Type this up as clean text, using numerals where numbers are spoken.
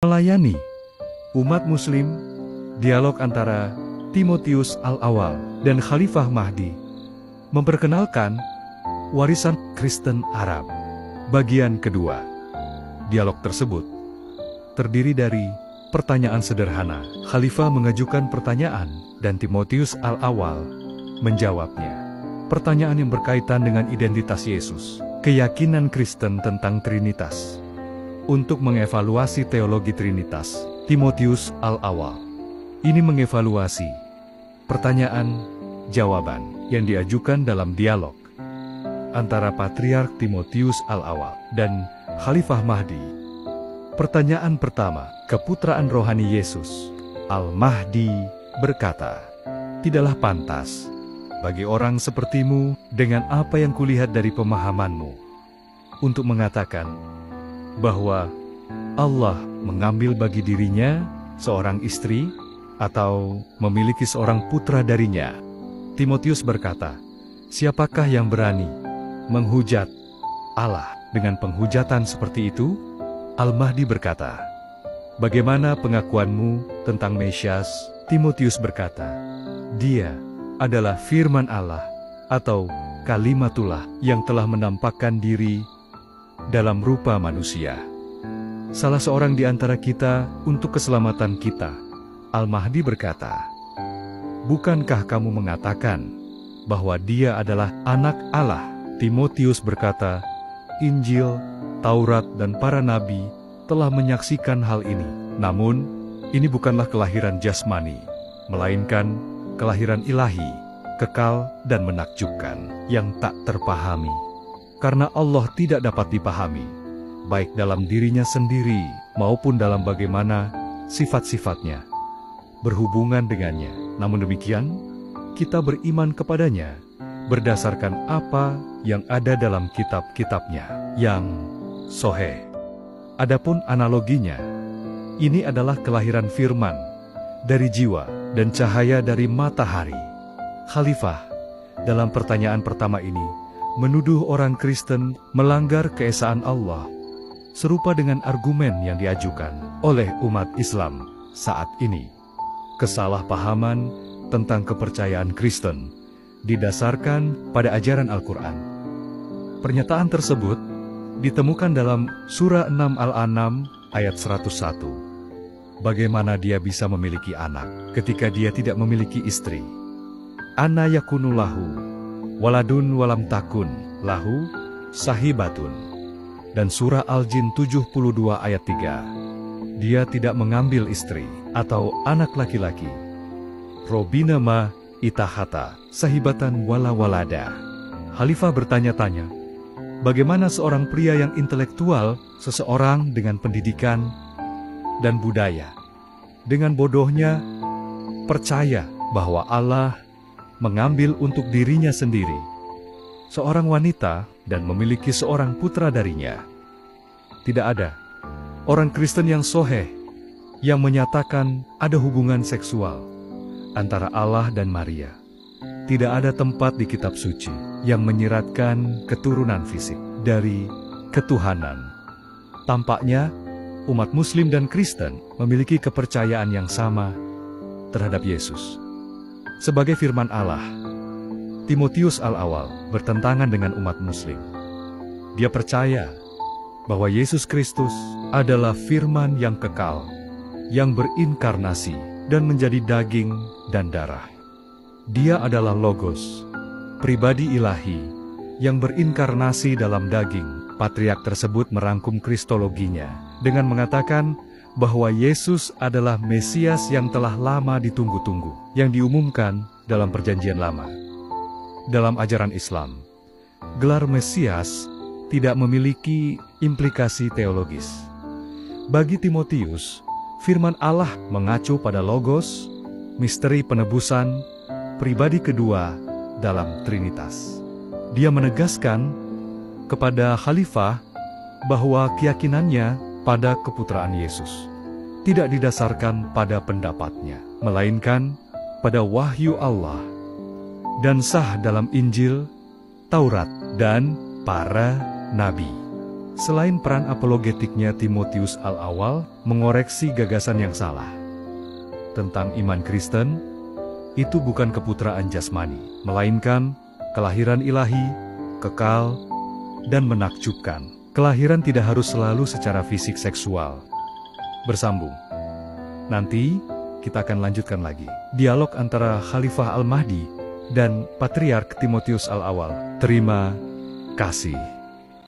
Melayani umat muslim, dialog antara Timotius Al-Awal dan Khalifah Mahdi, memperkenalkan warisan Kristen Arab. Bagian kedua. Dialog tersebut terdiri dari pertanyaan sederhana. Khalifah mengajukan pertanyaan dan Timotius Al-Awal menjawabnya. Pertanyaan yang berkaitan dengan identitas Yesus, keyakinan Kristen tentang Trinitas. Untuk mengevaluasi teologi Trinitas, Timotius Al-Awal ini mengevaluasi pertanyaan-jawaban yang diajukan dalam dialog antara Patriark Timotius Al-Awal dan Khalifah Mahdi. Pertanyaan pertama, keputraan rohani Yesus. Al-Mahdi berkata, "Tidaklah pantas bagi orang sepertimu dengan apa yang kulihat dari pemahamanmu untuk mengatakan bahwa Allah mengambil bagi dirinya seorang istri atau memiliki seorang putra darinya." Timotius berkata, "Siapakah yang berani menghujat Allah dengan penghujatan seperti itu?" Al-Mahdi berkata, "Bagaimana pengakuanmu tentang Mesias?" Timotius berkata, "Dia adalah firman Allah atau kalimatullah yang telah menampakkan diri dalam rupa manusia. Salah seorang di antara kita untuk keselamatan kita." Al-Mahdi berkata, "Bukankah kamu mengatakan bahwa dia adalah anak Allah?" Timotius berkata, "Injil, Taurat, dan para nabi telah menyaksikan hal ini. Namun, ini bukanlah kelahiran jasmani, melainkan kelahiran ilahi, kekal dan menakjubkan, yang tak terpahami. Karena Allah tidak dapat dipahami, baik dalam dirinya sendiri maupun dalam bagaimana sifat-sifatnya berhubungan dengannya. Namun demikian, kita beriman kepadanya berdasarkan apa yang ada dalam kitab-kitabnya yang soheh. Adapun analoginya, ini adalah kelahiran firman dari jiwa dan cahaya dari matahari." Khalifah dalam pertanyaan pertama ini menuduh orang Kristen melanggar keesaan Allah, serupa dengan argumen yang diajukan oleh umat Islam saat ini. Kesalahpahaman tentang kepercayaan Kristen didasarkan pada ajaran Al-Quran. Pernyataan tersebut ditemukan dalam Surah 6 Al-An'am ayat 101. Bagaimana dia bisa memiliki anak ketika dia tidak memiliki istri? Anna yakunu lahu waladun walam takun lahu sahibatun. Dan Surah Al-Jin 72 ayat 3. Dia tidak mengambil istri atau anak laki-laki. Robina ma itahata sahibatan wala walada. Khalifah bertanya-tanya, bagaimana seorang pria yang intelektual, seseorang dengan pendidikan dan budaya, dengan bodohnya percaya bahwa Allah mengambil untuk dirinya sendiri seorang wanita dan memiliki seorang putra darinya. Tidak ada orang Kristen yang soheh yang menyatakan ada hubungan seksual antara Allah dan Maria. Tidak ada tempat di kitab suci yang menyiratkan keturunan fisik dari ketuhanan. Tampaknya umat Muslim dan Kristen memiliki kepercayaan yang sama terhadap Yesus. Sebagai firman Allah, Timotius Al-Awal bertentangan dengan umat Muslim. Dia percaya bahwa Yesus Kristus adalah firman yang kekal, yang berinkarnasi dan menjadi daging dan darah. Dia adalah Logos, pribadi ilahi, yang berinkarnasi dalam daging. Patriark tersebut merangkum kristologinya dengan mengatakan bahwa Yesus adalah Mesias yang telah lama ditunggu-tunggu, yang diumumkan dalam Perjanjian Lama. Dalam ajaran Islam, gelar Mesias tidak memiliki implikasi teologis. Bagi Timotius, firman Allah mengacu pada Logos, misteri penebusan, pribadi kedua dalam Trinitas. Dia menegaskan kepada Khalifah bahwa keyakinannya pada keputraan Yesus tidak didasarkan pada pendapatnya, melainkan pada wahyu Allah dan sah dalam Injil, Taurat, dan para nabi. Selain peran apologetiknya, Timotius Al-Awal mengoreksi gagasan yang salah tentang iman Kristen. Itu bukan keputraan jasmani, melainkan kelahiran ilahi, kekal, dan menakjubkan. Kelahiran tidak harus selalu secara fisik seksual. Bersambung. Nanti, kita akan lanjutkan lagi dialog antara Khalifah Al-Mahdi dan Patriark Timotius Al-Awal. Terima kasih.